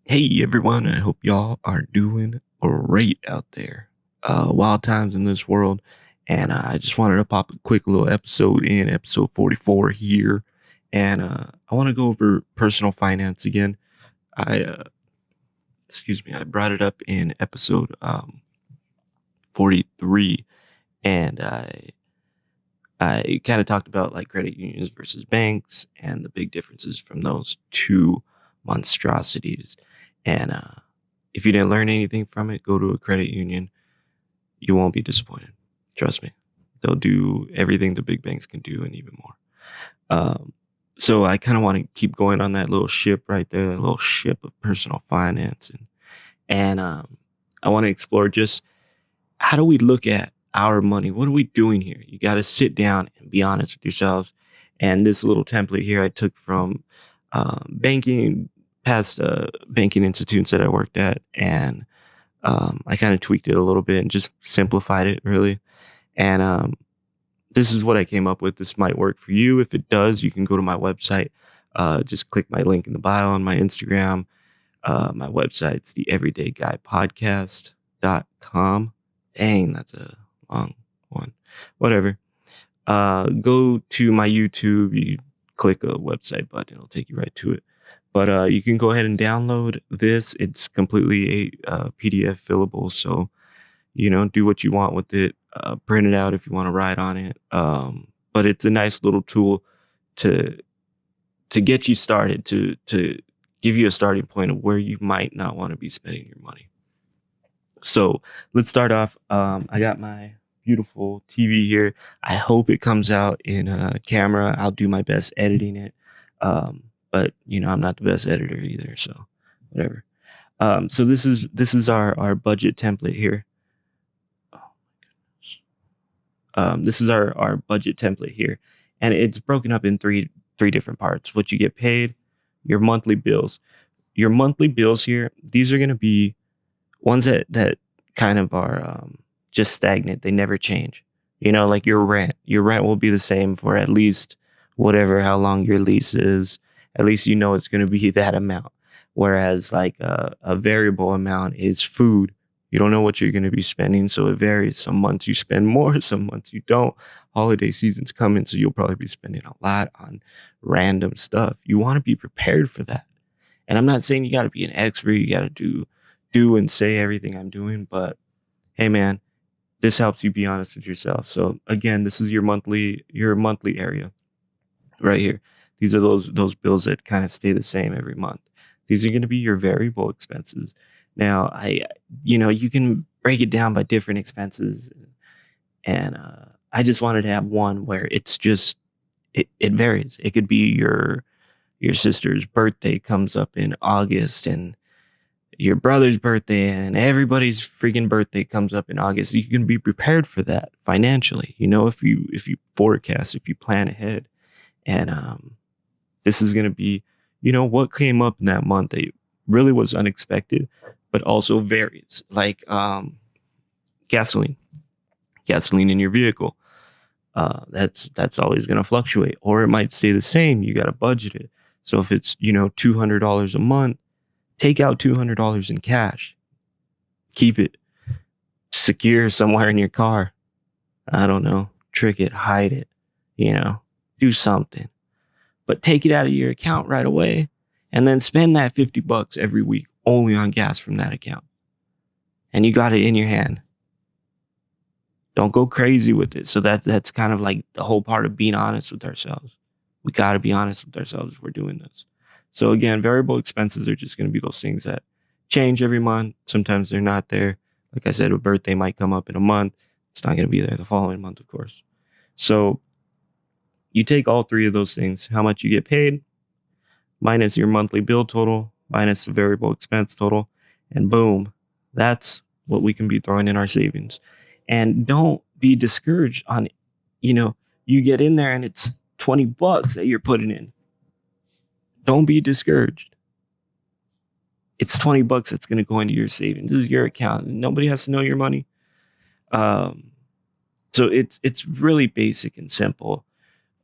Hey everyone, I hope y'all are doing great out there. Wild times in this world, and I just wanted to pop a quick little episode in episode 44 here, and I want to go over personal finance again. I excuse me, I brought it up in episode 43, and I kind of talked about like credit unions versus banks and the big differences from those two monstrosities. And if you didn't learn anything from it, go to a credit union. You won't be disappointed. Trust me. They'll do everything the big banks can do and even more. So I kind of want to keep going on that little ship right there, that little ship of personal finance. And I want to explore just how do we look at our money? What are we doing here? You got to sit down and be honest with yourselves. And this little template here I took from banking, past banking institutes that I worked at. And I kind of tweaked it a little bit and just simplified it really. And this is what I came up with. This might work for you. If it does, you can go to my website. Just click my link in the bio on my Instagram. My website's the everydayguypodcast.com. Dang, that's a long one. Whatever. Go to my YouTube. You click a website button. It'll take you right to it. But you can go ahead and download this. It's completely a PDF fillable. So, do what you want with it. Print it out if you want to write on it. But it's a nice little tool to get you started, to give you a starting point of where you might not want to be spending your money. So let's start off. I got my beautiful TV here. I hope it comes out in camera. I'll do my best editing it. But I'm not the best editor either, so whatever. So this is our budget template here. Oh my goodness. This is our budget template here, and it's broken up in three different parts. What you get paid, your monthly bills. Your monthly bills here, these are going to be ones that kind of are just stagnant. They never change. Like your rent. Your rent will be the same for at least how long your lease is. At least it's going to be that amount. Whereas like a variable amount is food. You don't know what you're going to be spending, so it varies. Some months you spend more, some months you don't. Holiday season's coming, so you'll probably be spending a lot on random stuff. You want to be prepared for that. And I'm not saying you got to be an expert. You got to do and say everything I'm doing, but hey, man, this helps you be honest with yourself. So again, this is your monthly area right here. These are those bills that kind of stay the same every month. These are going to be your variable expenses. Now, you can break it down by different expenses, and I just wanted to have one where it's just it varies. It could be your sister's birthday comes up in August, and your brother's birthday, and everybody's freaking birthday comes up in August. You can be prepared for that financially. If you forecast, if you plan ahead, and this is going to be, what came up in that month that really was unexpected, but also varies. Like gasoline in your vehicle. That's always going to fluctuate, or it might stay the same. You got to budget it. So if it's, $200 a month, take out $200 in cash. Keep it secure somewhere in your car. I don't know. Trick it, hide it, do something. But take it out of your account right away and then spend that $50 every week only on gas from that account. And you got it in your hand. Don't go crazy with it. So that's kind of like the whole part of being honest with ourselves. We got to be honest with ourselves if we're doing this. So again, variable expenses are just going to be those things that change every month. Sometimes they're not there. Like I said, a birthday might come up in a month. It's not going to be there the following month, of course. So you take all three of those things, how much you get paid, minus your monthly bill total, minus the variable expense total, and boom, that's what we can be throwing in our savings. And don't be discouraged on, you get in there and it's $20 that you're putting in. Don't be discouraged. It's $20 that's going to go into your savings. This is your account. Nobody has to know your money. So it's really basic and simple.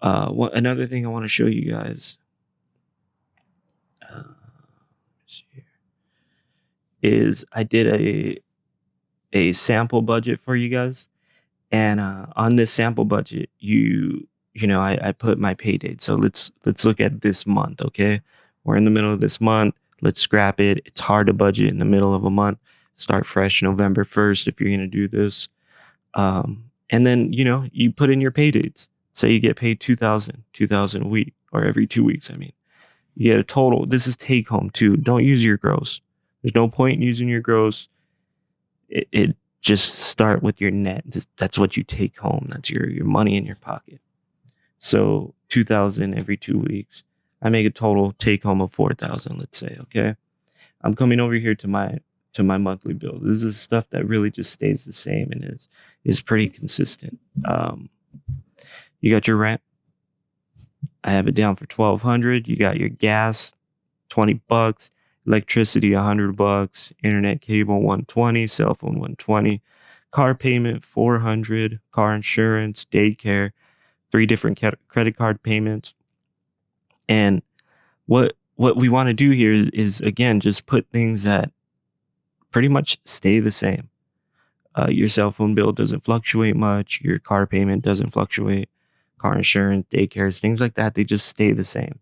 Another thing I want to show you guys. Let's see here. is I did a sample budget for you guys. And on this sample budget, I put my pay date. So let's look at this month, okay? We're in the middle of this month. Let's scrap it. It's hard to budget in the middle of a month. Start fresh November 1st if you're gonna do this. And then you put in your pay dates. Say you get paid 2,000 a week, or every 2 weeks. I mean, you get a total. This is take home too. Don't use your gross. There's no point in using your gross. It just start with your net. That's what you take home. That's your money in your pocket. So 2,000 every 2 weeks. I make a total take home of 4,000. Let's say, okay. I'm coming over here to my monthly bill. This is stuff that really just stays the same and is pretty consistent. You got your rent. I have it down for $1,200. You got your gas, $20, electricity, $100, internet cable, $120, cell phone, $120, car payment, $400, car insurance, daycare, 3 different credit card payments. And what we want to do here is again just put things that pretty much stay the same. Your cell phone bill doesn't fluctuate much. Your car payment doesn't fluctuate. Car insurance, daycares, things like that, they just stay the same.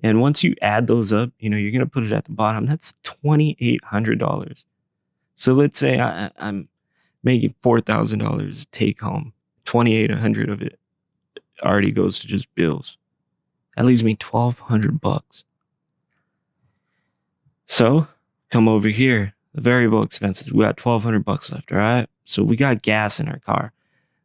And once you add those up, you're going to put it at the bottom. That's $2,800. So let's say I'm making $4,000 take home. $2,800 of it already goes to just bills. That leaves me $1,200. So come over here. The variable expenses. We got $1,200 left, all right? So we got gas in our car.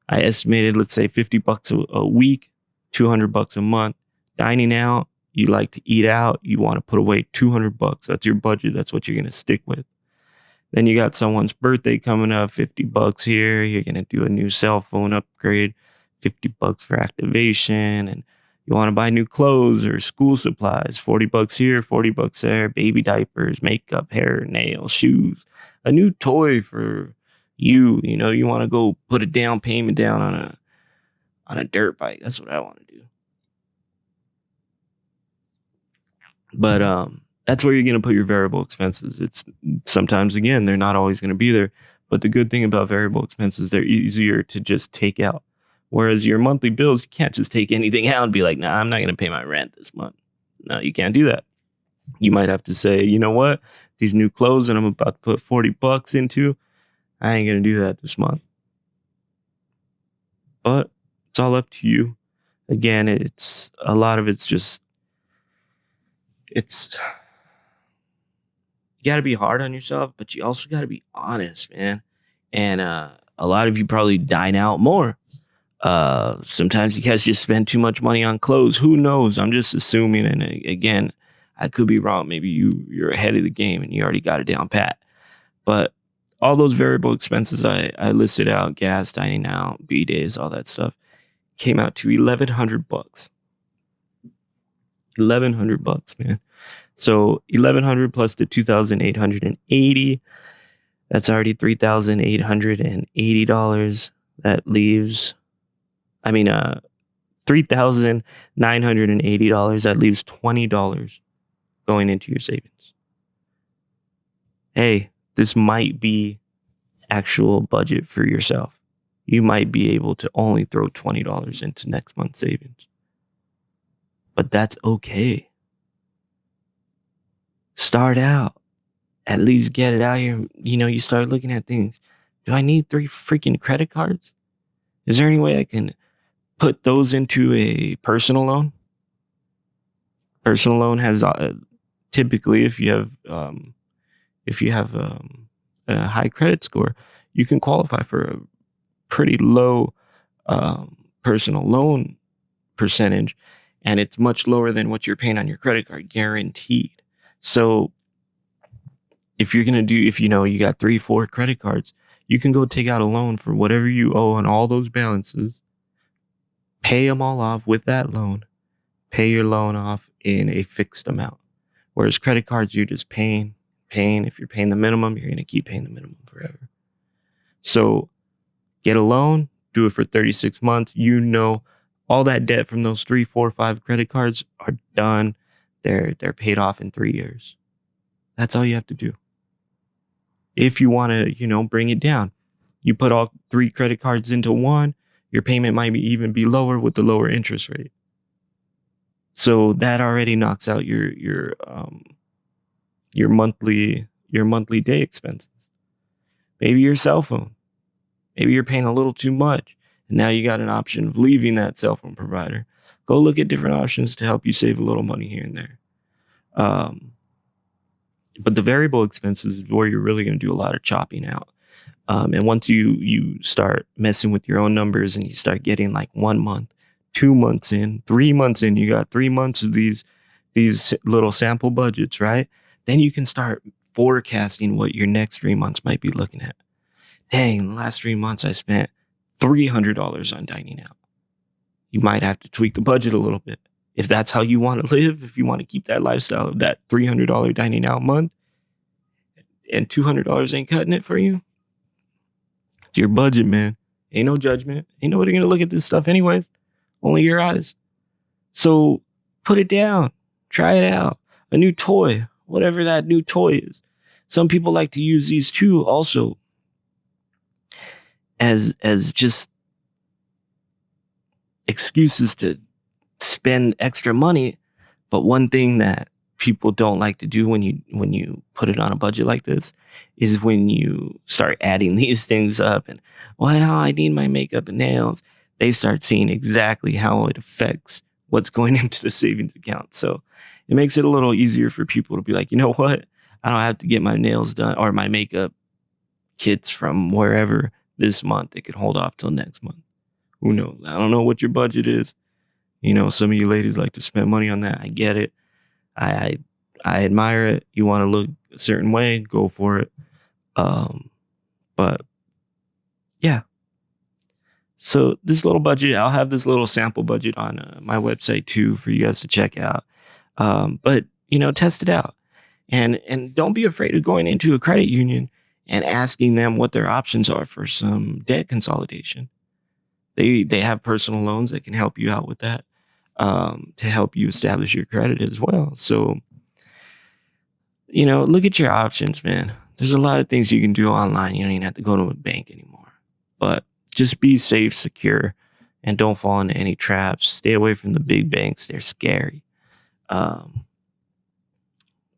I estimated, let's say $50 a week, $200 a month. Dining out, you like to eat out, you want to put away $200. That's your budget. That's what you're going to stick with. Then you got someone's birthday coming up, $50 here. You're going to do a new cell phone upgrade, $50 for activation. And you want to buy new clothes or school supplies, $40 here, $40 there, baby diapers, makeup, hair, nails, shoes, a new toy for you. You want to go put a down payment down on a dirt bike. That's what I want to do. But that's where you're going to put your variable expenses. It's sometimes, again, they're not always going to be there. But the good thing about variable expenses, they're easier to just take out. Whereas your monthly bills, you can't just take anything out and be like, nah, I'm not going to pay my rent this month. No, you can't do that. You might have to say, you know what? These new clothes that I'm about to put $40 into, I ain't going to do that this month. But it's all up to you. Again, a lot of it's just, you got to be hard on yourself, but you also got to be honest, man. And a lot of you probably dine out more. Sometimes you guys just spend too much money on clothes. Who knows? I'm just assuming. And again, I could be wrong. Maybe you're ahead of the game and you already got it down pat. But all those variable expenses I listed out, gas, dining out, B-days, all that stuff, came out to $1,100. $1,100, man. So $1,100 plus the $2,880, that's already $3,880. That leaves, $3,980. That leaves $20 going into your savings. Hey, this might be actual budget for yourself. You might be able to only throw $20 into next month's savings. But that's okay. Start out. At least get it out here. You start looking at things. Do I need 3 freaking credit cards? Is there any way I can put those into a personal loan? Personal loan has typically, if you have a high credit score, you can qualify for a pretty low personal loan percentage, and it's much lower than what you're paying on your credit card, guaranteed. So if you're going to you got 3-4 credit cards, you can go take out a loan for whatever you owe on all those balances, pay them all off with that loan, pay your loan off in a fixed amount. Whereas credit cards, you're just paying. If you're paying the minimum, you're going to keep paying the minimum forever. So get a loan, do it for 36 months. All that debt from those 3, 4, 5 credit cards are done. They're paid off in 3 years. That's all you have to do. If you want to, bring it down, you put all 3 credit cards into one, your payment might even be lower with the lower interest rate. So that already knocks out your monthly day expenses. Maybe your cell phone. Maybe you're paying a little too much, and now you got an option of leaving that cell phone provider. Go look at different options to help you save a little money here and there. But the variable expenses is where you're really going to do a lot of chopping out. And once you start messing with your own numbers and you start getting like 1 month, 2 months in, 3 months in, you got 3 months of these little sample budgets, right? Then you can start forecasting what your next 3 months might be looking at. Dang, the last 3 months I spent $300 on dining out. You might have to tweak the budget a little bit. If that's how you want to live, if you want to keep that lifestyle of that $300 dining out month, and $200 ain't cutting it for you, it's your budget, man. Ain't no judgment. Ain't nobody going to look at this stuff anyways. Only your eyes. So put it down. Try it out. A new toy, whatever that new toy is. Some people like to use these too also as just excuses to spend extra money. But one thing that people don't like to do when you put it on a budget like this is when you start adding these things up and, well, I need my makeup and nails. They start seeing exactly how it affects what's going into the savings account. So it makes it a little easier for people to be like, you know what? I don't have to get my nails done or my makeup kits from wherever this month. It could hold off till next month. Who knows? I don't know what your budget is. Some of you ladies like to spend money on that. I get it. I admire it. You want to look a certain way, go for it. But yeah. So this little budget, I'll have this little sample budget on my website too for you guys to check out. But test it out, and don't be afraid of going into a credit union and asking them what their options are for some debt consolidation. They have personal loans that can help you out with that, to help you establish your credit as well. So, look at your options, man. There's a lot of things you can do online. You don't even have to go to a bank anymore. But just be safe, secure, and don't fall into any traps. Stay away from the big banks. They're scary. But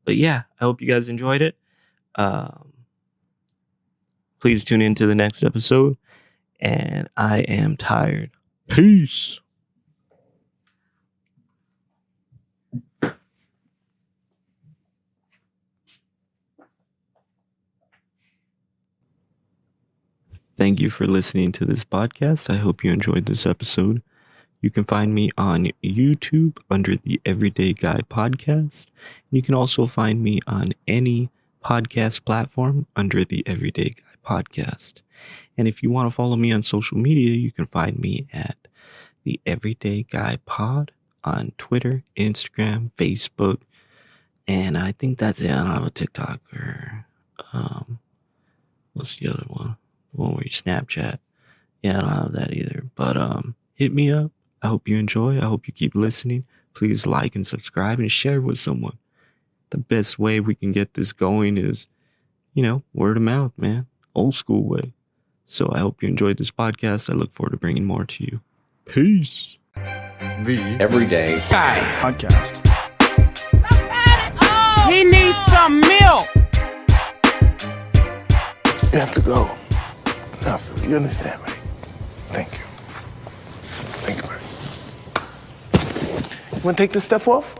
yeah, I hope you guys enjoyed it. Please tune in to the next episode. And I am tired. Peace. Thank you for listening to this podcast. I hope you enjoyed this episode. You can find me on YouTube under the Everyday Guy Podcast. You can also find me on any podcast platform under the Everyday Guy Podcast. And if you want to follow me on social media, you can find me at the Everyday Guy Pod on Twitter, Instagram, Facebook, and I think that's it. I don't have a TikTok or what's the other one? The one where you Snapchat. Yeah, I don't have that either. But hit me up. I hope you enjoy. I hope you keep listening. Please like and subscribe and share with someone. The best way we can get this going is, word of mouth, man. Old school way. So I hope you enjoyed this podcast. I look forward to bringing more to you. Peace. The Everyday Guy Podcast. He needs some milk. You have to go. You understand, right? Thank you. Thank you, man. You want to take this stuff off?